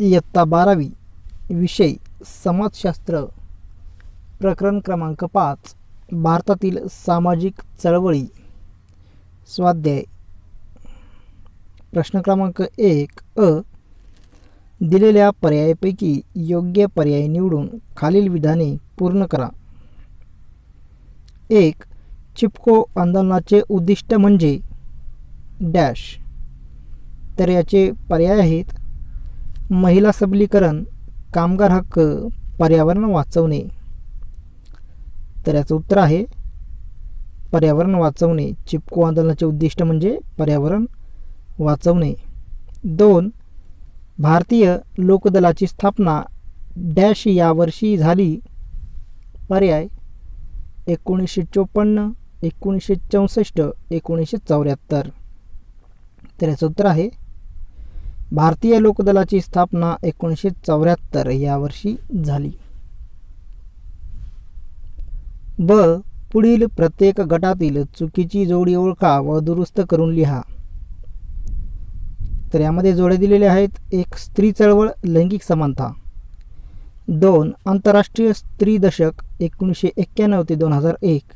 इयत्ता 12वी विषय समाजशास्त्र प्रकरण क्रमांक 5 भारतातील सामाजिक चळवळी स्वाध्याय प्रश्न क्रमांक 1 दिलेल्या पर्यायापैकी योग्य पर्याय निवडून खालील विधाने पूर्ण करा. 1. चिपको आंदोलनाचे उद्दिष्ट म्हणजे डॅश. तर याचे पर्याय आहेत महिला सबलीकरण, कामगार हक्क, पर्यावरण वाचवणे. तर याचं उत्तर आहे पर्यावरण वाचवणे. चिपको आंदोलनाचे उद्दिष्ट म्हणजे पर्यावरण वाचवणे. 2. भारतीय लोकदलाची स्थापना डॅश या वर्षी झाली. पर्याय 1954, 1964, 1974. तर याचं उत्तर आहे भारतीय लोकदलाची स्थापना 1974 या वर्षी झाली. ब. पुढील प्रत्येक गटातील चुकीची जोडी ओळखा व दुरुस्त करून लिहा. तर यामध्ये जोड्या दिलेल्या आहेत. 1. स्त्री चळवळ, लैंगिक समानता. 2. आंतरराष्ट्रीय स्त्री दशक 1991 ते 2001.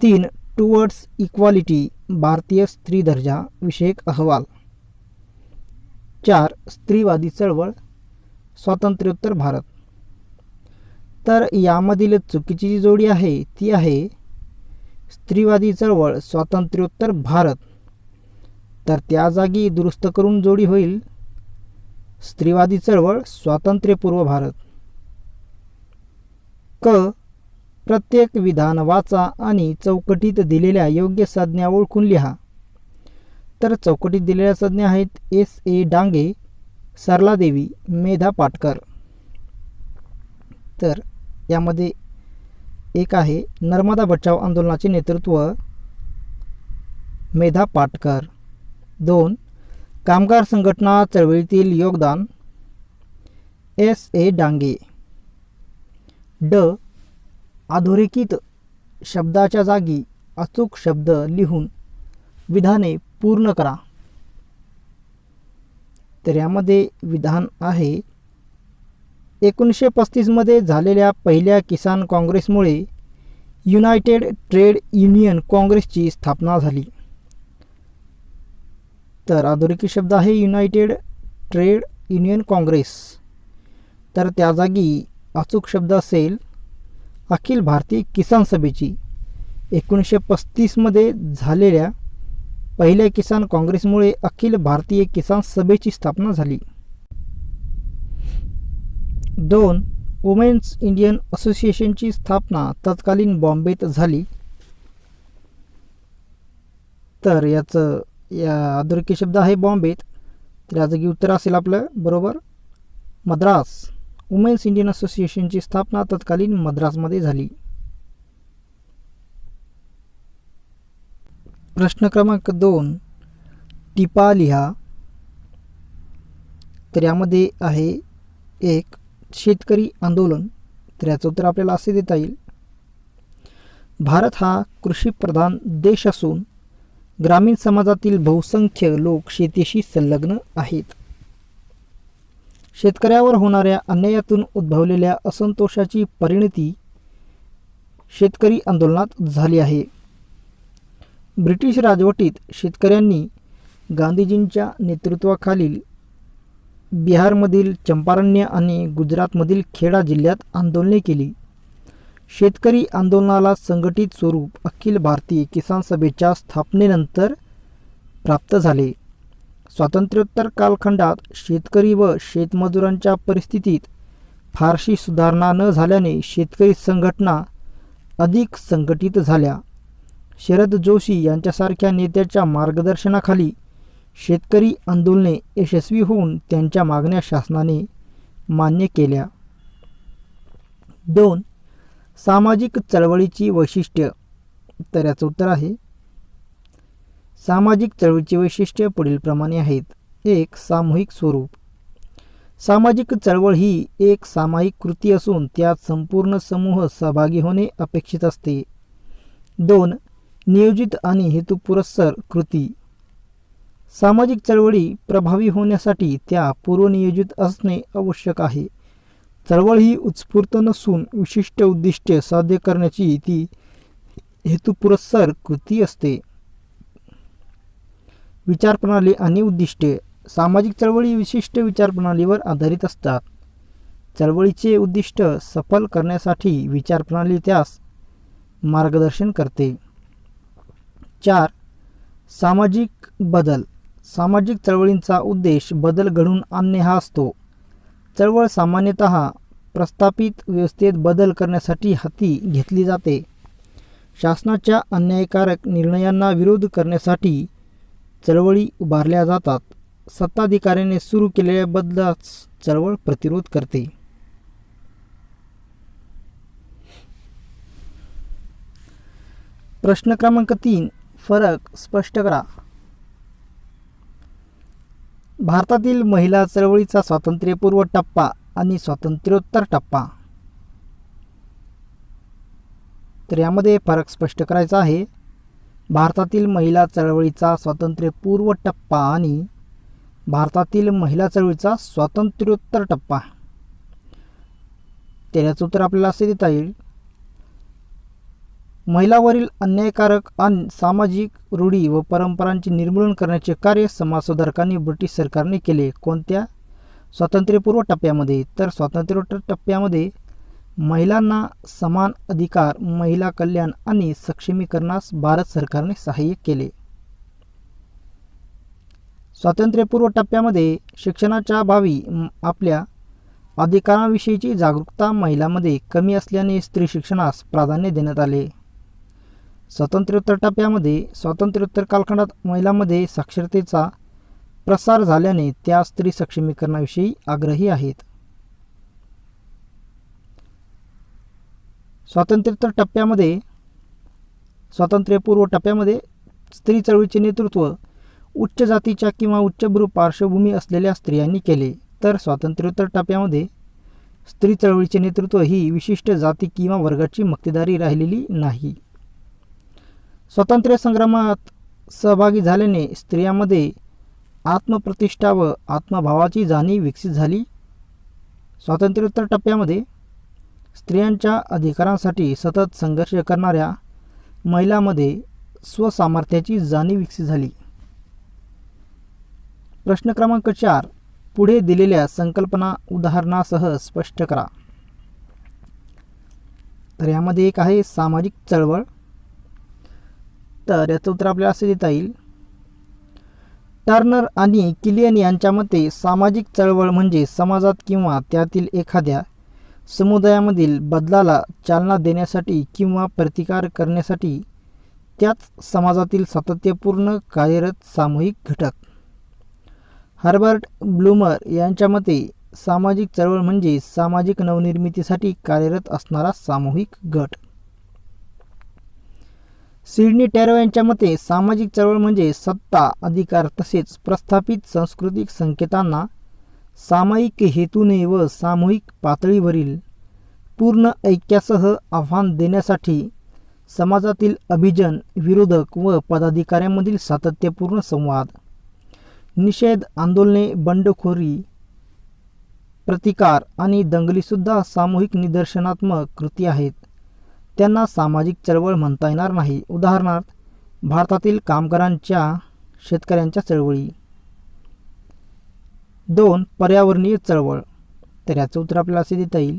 3. टुवर्ड्स इक्वालिटी, भारतीय स्त्री दर्जा विषयक अहवाल. 4. स्त्रीवादी चळवळ, स्वातंत्र्योत्तर भारत. तर यामधील चुकीची जी जोडी आहे ती आहे स्त्रीवादी चळवळ, स्वातंत्र्योत्तर भारत. तर त्या जागी दुरुस्त करून जोडी होईल स्त्रीवादी चळवळ, स्वातंत्र्यपूर्व भारत. क. प्रत्येक विधान वाचा आणि चौकटीत दिलेल्या योग्य संज्ञा ओळखून लिहा. तर चौकटीत दिलेल्या संज्ञा आहेत S.A. डांगे, सरला देवी, मेधा पाटकर. तर यामध्ये एक आहे नर्मदा बचाव आंदोलनाचे नेतृत्व मेधा पाटकर. 2. कामगार संघटना चळवळीतील योगदान S.A. डांगे. ड. अधोरेखित शब्दाच्या जागी अचूक शब्द लिहून विधाने पूर्ण करा. तर यामध्ये विधान आहे 1935 मध्ये झालेल्या पहिल्या किसान काँग्रेसमुळे युनायटेड ट्रेड युनियन काँग्रेसची स्थापना झाली. तर अधोरेखित शब्द आहे युनायटेड ट्रेड युनियन काँग्रेस. तर त्या जागी अचूक शब्द असेल अखिल भारतीय किसान सभेची. 1935 मध्ये झालेल्या पहिल्या किसान काँग्रेसमुळे अखिल भारतीय किसान सभेची स्थापना झाली. 2. वुमेन्स इंडियन असोसिएशनची स्थापना तत्कालीन बॉम्बेत झाली. तर याचं अधोरेखित शब्द आहे बॉम्बेत. तर या जागी उत्तर असेल आपलं बरोबर मद्रास. वुमेन्स इंडियन असोसिएशनची स्थापना तत्कालीन मद्रासमध्ये झाली. प्रश्न क्रमांक 2 टिपा लिहा. तर यामध्ये आहे 1. शेतकरी आंदोलन. तर याचं उत्तर आपल्याला असे देता येईल भारत हा कृषीप्रधान देश असून ग्रामीण समाजातील बहुसंख्य लोक शेतीशी संलग्न आहेत. शेतकऱ्यावर होणाऱ्या अन्यायातून उद्भवलेल्या असंतोषाची परिणती शेतकरी आंदोलनात झाली आहे. ब्रिटिश राजवटीत शेतकऱ्यांनी गांधीजींच्या नेतृत्वाखालील बिहारमधील चंपारण्य आणि गुजरातमधील खेडा जिल्ह्यात आंदोलने केली. शेतकरी आंदोलनाला संघटित स्वरूप अखिल भारतीय किसान सभेच्या स्थापनेनंतर प्राप्त झाले. स्वातंत्र्योत्तर कालखंडात शेतकरी व शेतमजुरांच्या परिस्थितीत फारशी सुधारणा न झाल्याने शेतकरी संघटना अधिक संघटित झाल्या. शरद जोशी यांच्यासारख्या नेत्याच्या मार्गदर्शनाखाली शेतकरी आंदोलने यशस्वी होऊन त्यांच्या मागण्या शासनाने मान्य केल्या. 2. सामाजिक चळवळीची वैशिष्ट्य. तर याचं उत्तर आहे सामाजिक चळवळीची वैशिष्ट्य पुढीलप्रमाणे आहेत. 1. सामूहिक स्वरूप. सामाजिक चळवळ ही एक सामायिक कृती असून त्यात संपूर्ण समूह सहभागी होणे अपेक्षित असते. 2. नियोजित आणि हेतुपुरस्सर कृती. सामाजिक चळवळी प्रभावी होण्यासाठी त्या पूर्वनियोजित असणे आवश्यक आहे. चळवळ ही उत्स्फूर्त नसून विशिष्ट उद्दिष्टे साध्य करण्याची ती हेतुपुरस्सर कृती असते. विचारप्रणाली आणि उद्दिष्टे. सामाजिक चळवळी विशिष्ट विचारप्रणालीवर आधारित असतात. चळवळीचे उद्दिष्ट सफल करण्यासाठी विचारप्रणाली त्यास मार्गदर्शन करते. 4. सामाजिक बदल. सामाजिक चळवळींचा उद्देश बदल घडवून आणणे हा असतो. चळवळ सामान्यतः प्रस्थापित व्यवस्थेत बदल करण्यासाठी हाती घेतली जाते. शासनाच्या अन्यायकारक निर्णयांना विरोध करण्यासाठी चळवळी उभारल्या जातात. सत्ताधिकाऱ्याने सुरू केलेल्या बदलास चळवळ प्रतिरोध करते. प्रश्न क्रमांक 3. फरक स्पष्ट करा. भारतातील महिला चळवळीचा स्वातंत्र्यपूर्व टप्पा आणि स्वातंत्र्योत्तर टप्पा. तर यामध्ये फरक स्पष्ट करायचा आहे. भारतातील महिला चळवळीचा स्वातंत्र्यपूर्व टप्पा आणि भारतातील महिला चळवळीचा स्वातंत्र्योत्तर टप्पा. त्याचं उत्तर आपल्याला असे देता येईल. महिलांवरील अन्यायकारक आणि सामाजिक रूढी व परंपरांचे निर्मूलन करण्याचे कार्य समाजसुधारकांनी ब्रिटिश सरकारने केले. कोणत्या? स्वातंत्र्यपूर्व टप्प्यामध्ये. तर स्वातंत्र्योत्तर टप्प्यामध्ये महिलांना समान अधिकार, महिला कल्याण आणि सक्षमीकरणास भारत सरकारने सहाय्य केले. स्वातंत्र्यपूर्व टप्प्यामध्ये शिक्षणाच्या अभावी आपल्या अधिकारांविषयीची जागरूकता महिलांमध्ये कमी असल्याने स्त्री शिक्षणास प्राधान्य देण्यात आले. स्वातंत्र्योत्तर टप्प्यामध्ये स्वातंत्र्योत्तर कालखंडात महिलांमध्ये साक्षरतेचा प्रसार झाल्याने त्या स्त्री सक्षमीकरणाविषयी आग्रही आहेत. स्वातंत्र्योत्तर टप्प्यामध्ये स्वातंत्र्यपूर्व टप्प्यामध्ये स्त्री चळवळीचे नेतृत्व उच्च जातीच्या किंवा उच्चभ्रू पार्श्वभूमी असलेल्या स्त्रियांनी केले. तर स्वातंत्र्योत्तर टप्प्यामध्ये स्त्री चळवळीचे नेतृत्व ही विशिष्ट जाती किंवा वर्गाची मक्तेदारी राहिलेली नाही. स्वातंत्र्य संग्रामात सहभागी झाल्याने स्त्रियांमध्ये आत्मप्रतिष्ठा व आत्मभावाची जाणीव विकसित झाली. स्वातंत्र्योत्तर टप्प्यामध्ये स्त्रियांच्या अधिकारांसाठी सतत संघर्ष करणाऱ्या महिलांमध्ये स्वसामर्थ्याची जाणीव विकसित झाली. प्रश्न क्रमांक 4. पुढे दिलेल्या संकल्पना उदाहरणासह स्पष्ट करा. तर यामध्ये एक आहे सामाजिक चळवळ. तर याचं उत्तर आपल्याला असे देता येईल. टर्नर आणि किलियन यांच्या मते सामाजिक चळवळ म्हणजे समाजात किंवा त्यातील एखाद्या समुदायामधील बदलाला चालना देण्यासाठी किंवा प्रतिकार करण्यासाठी त्याच समाजातील सातत्यपूर्ण कार्यरत सामूहिक घटक. हर्बर्ट ब्लूमर यांच्या मते सामाजिक चळवळ म्हणजे सामाजिक नवनिर्मितीसाठी कार्यरत असणारा सामूहिक गट. सिडनी टॅरो यांच्या मते सामाजिक चळवळ म्हणजे सत्ता, अधिकार तसेच प्रस्थापित सांस्कृतिक संकेतांना सामायिक हेतूने व सामूहिक पातळीवरील पूर्ण ऐक्यासह आव्हान देण्यासाठी समाजातील अभिजन, विरोधक व पदाधिकाऱ्यांमधील सातत्यपूर्ण संवाद, निषेध, आंदोलने, बंडखोरी, प्रतिकार आणि दंगलीसुद्धा सामूहिक निदर्शनात्मक कृती आहेत. त्यांना सामाजिक चळवळ म्हणता येणार नाही. उदाहरणार्थ भारतातील कामगारांच्या, शेतकऱ्यांच्या चळवळी. 2. पर्यावरणीय चळवळ. तर याचं उत्तर आपल्याला असे देता येईल.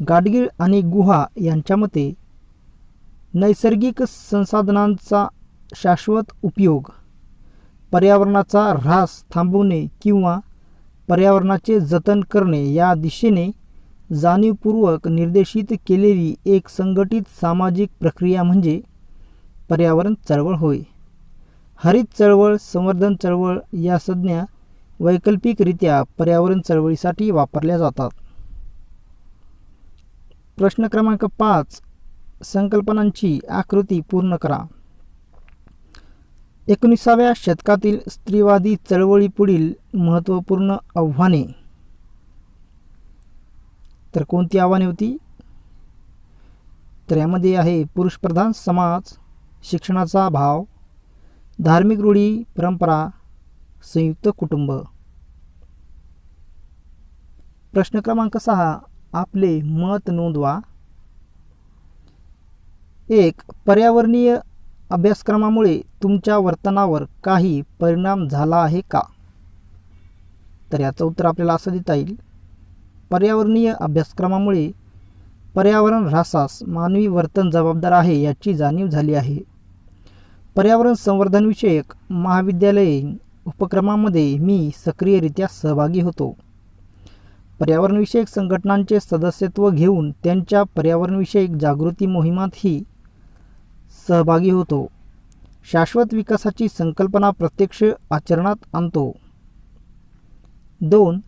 गाडगीळ आणि गुहा यांच्या मते नैसर्गिक संसाधनांचा शाश्वत उपयोग, पर्यावरणाचा ऱ्हास थांबवणे किंवा पर्यावरणाचे जतन करणे या दिशेने जाणीवपूर्वक निर्देशित केलेली एक संघटित सामाजिक प्रक्रिया म्हणजे पर्यावरण चळवळ होय. हरित चळवळ, संवर्धन चळवळ या संज्ञा वैकल्पिकरित्या पर्यावरण चळवळीसाठी वापरल्या जातात. प्रश्न क्रमांक 5. संकल्पनांची आकृती पूर्ण करा. 19व्या शतकातील स्त्रीवादी चळवळीपुढील महत्त्वपूर्ण आव्हाने. तर कोणती आव्हाने होती? तर यामध्ये आहे पुरुषप्रधान समाज, शिक्षणाचा अभाव, धार्मिक रूढी, परंपरा, संयुक्त कुटुंब. प्रश्न क्रमांक 6. आपले मत नोंदवा. 1. पर्यावरणीय अभ्यासक्रमामुळे तुमच्या वर्तनावर काही परिणाम झाला आहे का? तर याचं उत्तर आपल्याला असं देता येईल. पर्यावरणीय अभ्यासक्रमामुळे पर्यावरण ऱ्हासास मानवी वर्तन जबाबदार आहे याची जाणीव झाली आहे. पर्यावरण संवर्धनविषयक महाविद्यालयीन उपक्रमामध्ये मी सक्रियरित्या सहभागी होतो. पर्यावरणविषयक संघटनांचे सदस्यत्व घेऊन त्यांच्या पर्यावरणविषयक जागृती मोहिमातही सहभागी होतो. शाश्वत विकासाची संकल्पना प्रत्यक्ष आचरणात आणतो. 2.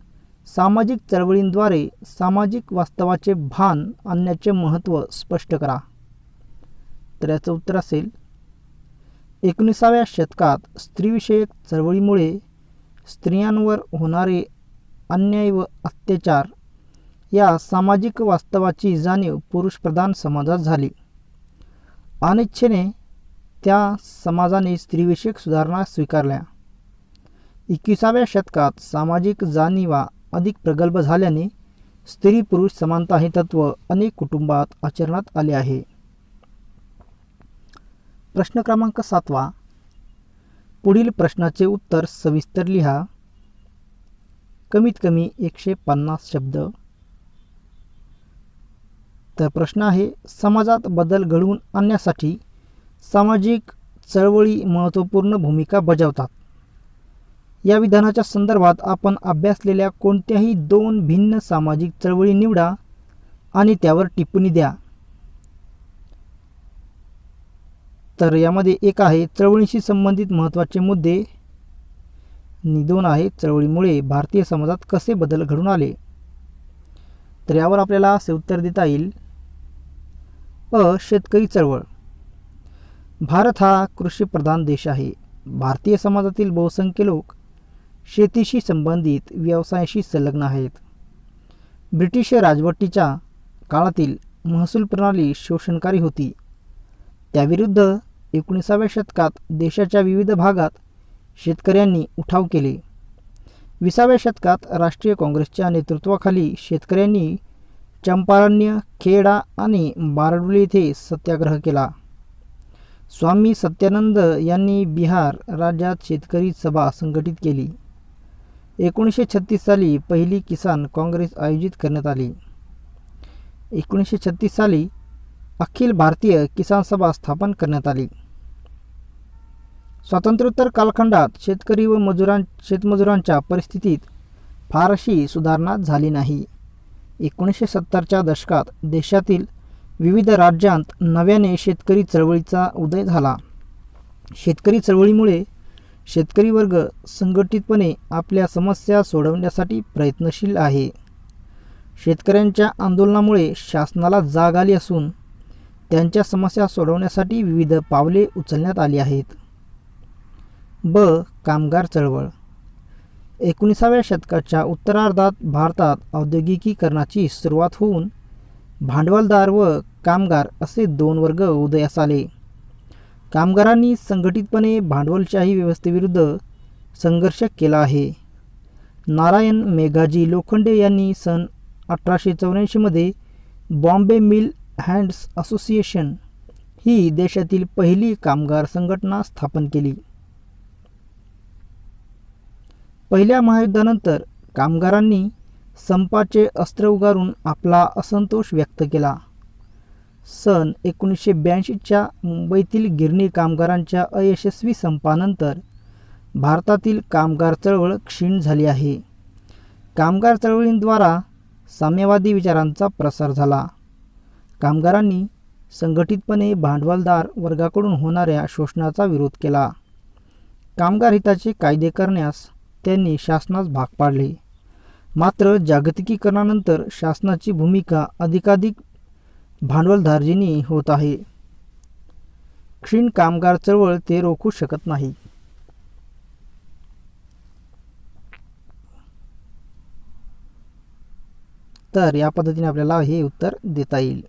सामाजिक चळवळींद्वारे सामाजिक वास्तवाचे भान आणण्याचे महत्त्व स्पष्ट करा. तर याचं उत्तर असेल 19व्या शतकात स्त्रीविषयक चळवळीमुळे स्त्रियांवर होणारे अन्याय व अत्याचार या सामाजिक वास्तवाची जाणीव पुरुषप्रधान समाजात झाली. अनिच्छेने त्या समाजाने स्त्रीविषयक सुधारणा स्वीकारल्या. 21व्या शतकात सामाजिक जाणीवा अधिक प्रगल्भ झाल्याने स्त्री पुरुष समानता हे तत्व अनेक कुटुंबात आचरणात आले आहे. प्रश्न क्रमांक 7. पुढील प्रश्नाचे उत्तर सविस्तर लिहा. कमीत कमी 150 शब्द. तर प्रश्न आहे, समाजात बदल घडवून आणण्यासाठी सामाजिक चळवळी महत्त्वपूर्ण भूमिका बजावतात. या विधानाच्या संदर्भात आपण अभ्यासलेल्या कोणत्याही 2 भिन्न सामाजिक चळवळी निवडा आणि त्यावर टिप्पणी द्या. तर यामध्ये 1 आहे चळवळीशी संबंधित महत्त्वाचे मुद्दे आणि 2 आहे चळवळीमुळे भारतीय समाजात कसे बदल घडून आले. तर यावर आपल्याला असे उत्तर देता येईल. शेतकरी चळवळ. भारत हा कृषीप्रधान देश आहे. भारतीय समाजातील बहुसंख्य लोक शेतीशी संबंधित व्यवसायाशी संलग्न आहेत. ब्रिटिश राजवटीच्या काळातील महसूल प्रणाली शोषणकारी होती. त्याविरुद्ध 19व्या शतकात देशाच्या विविध भागात शेतकऱ्यांनी उठाव केले. 20व्या शतकात राष्ट्रीय काँग्रेसच्या नेतृत्वाखाली शेतकऱ्यांनी चंपारण्य, खेडा आणि बारडोली येथे सत्याग्रह केला. स्वामी सत्यानंद यांनी बिहार राज्यात शेतकरी सभा संघटित केली. 1936 साली पहिली किसान काँग्रेस आयोजित करण्यात आली. 1936 साली अखिल भारतीय किसान सभा स्थापन करण्यात आली. स्वातंत्र्योत्तर कालखंडात शेतकरी व शेतमजुरांच्या परिस्थितीत फारशी सुधारणा झाली नाही. 1970च्या दशकात देशातील विविध राज्यांत नव्याने शेतकरी चळवळीचा उदय झाला. शेतकरी चळवळीमुळे शेतकरी वर्ग संघटितपणे आपल्या समस्या सोडवण्यासाठी प्रयत्नशील आहे. शेतकऱ्यांच्या आंदोलनामुळे शासनाला जाग आली असून त्यांच्या समस्या सोडवण्यासाठी विविध पावले उचलण्यात आली आहेत. कामगार चळवळ. 19व्या शतकाच्या उत्तरार्धात भारतात औद्योगिकीकरणाची सुरुवात होऊन भांडवलदार व कामगार असे 2 वर्ग उदयास आले. कामगारांनी संघटितपणे भांडवलशाही व्यवस्थेविरुद्ध संघर्ष केला आहे. नारायण मेघाजी लोखंडे यांनी सन 1884 मध्ये बॉम्बे मिल हँड्स असोसिएशन ही देशातील पहिली कामगार संघटना स्थापन केली. पहिल्या महायुद्धानंतर कामगारांनी संपाचे अस्त्र उगारून आपला असंतोष व्यक्त केला. सन 1982च्या मुंबईतील गिरणी कामगारांच्या अयशस्वी संपानंतर भारतातील कामगार चळवळ क्षीण झाली आहे. कामगार चळवळींद्वारा साम्यवादी विचारांचा प्रसार झाला. कामगारांनी संघटितपणे भांडवलदार वर्गाकडून होणाऱ्या शोषणाचा विरोध केला. कामगार हिताचे कायदे करण्यास त्यांनी शासनास भाग पाडले. मात्र जागतिकीकरणानंतर शासनाची भूमिका अधिकाधिक भांडवलधार्जिनी होत आहे. क्षीण कामगार चळवळ ते रोखू शकत नाही. तर या पद्धतीने आपल्याला हे उत्तर देता येईल.